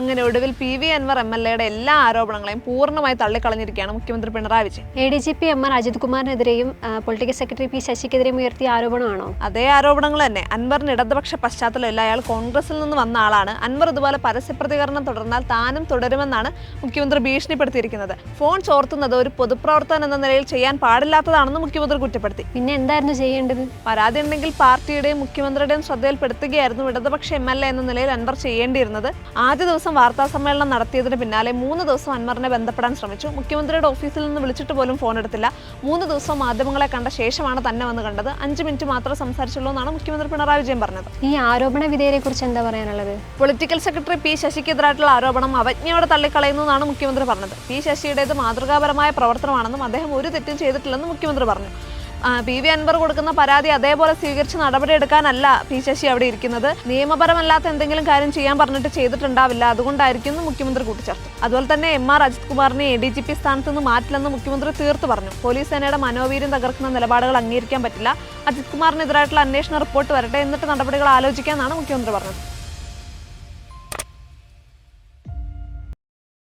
അങ്ങനെ ഒടുവിൽ PV അൻവർ MLA-യുടെ എല്ലാ ആരോപണങ്ങളെയും പൂർണ്ണമായി തള്ളിക്കളഞ്ഞിരിക്കുകയാണ് മുഖ്യമന്ത്രി പിണറായി വിജയൻ. ADGP MR അജിത് കുമാറിനെതിരെയും പൊളിറ്റിക്കൽ സെക്രട്ടറി P ശശിക്കെതിരെയും ഉയർത്തിയ ആരോപണമാണോ? അതേ ആരോപണങ്ങൾ തന്നെ. അൻവറിന് ഇടതുപക്ഷ പശ്ചാത്തലമില്ല, അയാൾ കോൺഗ്രസിൽ നിന്ന് വന്ന ആളാണ്. അൻവർ ഇതുപോലെ പരസ്യ പ്രതികരണം തുടർന്നാൽ താനും തുടരുമെന്നാണ് മുഖ്യമന്ത്രി ഭീഷണിപ്പെടുത്തിയിരിക്കുന്നത്. ഫോൺ ചോർത്തുന്നത് ഒരു പൊതുപ്രവർത്തകൻ എന്ന നിലയിൽ ചെയ്യാൻ പാടില്ലാത്തതാണെന്ന് മുഖ്യമന്ത്രി കുറ്റപ്പെടുത്തി. പിന്നെ എന്തായിരുന്നു ചെയ്യേണ്ടത്? പരാതി ഉണ്ടെങ്കിൽ പാർട്ടിയുടെയും മുഖ്യമന്ത്രിയുടെയും ശ്രദ്ധയിൽപ്പെടുത്തുകയായിരുന്നു ഇടതുപക്ഷ MLA എന്ന നിലയിൽ അൻവർ ചെയ്യേണ്ടിയിരുന്നത്. ആദ്യ ദിവസം വാർത്താ സമ്മേളനം നടത്തിയതിന് പിന്നാലെ 3 ദിവസം അൻവറിനെ ബന്ധപ്പെടാൻ ശ്രമിച്ചു. മുഖ്യമന്ത്രിയുടെ ഓഫീസിൽ നിന്ന് വിളിച്ചിട്ട് പോലും ഫോൺ എടുത്തില്ല. 3 ദിവസം മാധ്യമങ്ങളെ കണ്ട ശേഷമാണ് തന്നെ വന്ന് കണ്ടത്. 5 മിനിറ്റ് മാത്രമേ സംസാരിച്ചുള്ളൂ എന്നാണ് മുഖ്യമന്ത്രി പിണറായി വിജയൻ പറഞ്ഞത്. ഈ ആരോപണ വിധേയരെ കുറിച്ച് എന്താ പറയാനുള്ളത്? പൊളിറ്റിക്കൽ സെക്രട്ടറി P ശശിക്കെതിരായിട്ടുള്ള ആരോപണം അവജ്ഞയോടെ തള്ളിക്കളയുന്നതാണ് മുഖ്യമന്ത്രി പറഞ്ഞത്. P ശശിയുടേത് മാതൃകാപരമായ പ്രവർത്തനമാണെന്നും അദ്ദേഹം ഒരു തെറ്റും ചെയ്തിട്ടില്ലെന്നും മുഖ്യമന്ത്രി പറഞ്ഞു. PV അൻവർ കൊടുക്കുന്ന പരാതി അതേപോലെ സ്വീകരിച്ച് നടപടിയെടുക്കാനല്ല P ശശി അവിടെ ഇരിക്കുന്നത്. നിയമപരമല്ലാത്ത എന്തെങ്കിലും കാര്യം ചെയ്യാൻ പറഞ്ഞിട്ട് ചെയ്തിട്ടുണ്ടാവില്ല, അതുകൊണ്ടായിരിക്കും മുഖ്യമന്ത്രി കൂട്ടിച്ചേർത്തു. അതുപോലെ തന്നെ MR അജിത് കുമാറിനെ ADGP സ്ഥാനത്ത് നിന്ന് മാറ്റില്ലെന്ന് മുഖ്യമന്ത്രി തീർത്തു പറഞ്ഞു. പോലീസ് സേനയുടെ മനോവീര്യം തകർക്കുന്ന നിലപാടുകൾ അംഗീകരിക്കാൻ പറ്റില്ല. അജിത് കുമാറിനെതിരായിട്ടുള്ള അന്വേഷണ റിപ്പോർട്ട് വരട്ടെ, എന്നിട്ട് നടപടികൾ ആലോചിക്കാനാണ് മുഖ്യമന്ത്രി പറഞ്ഞത്.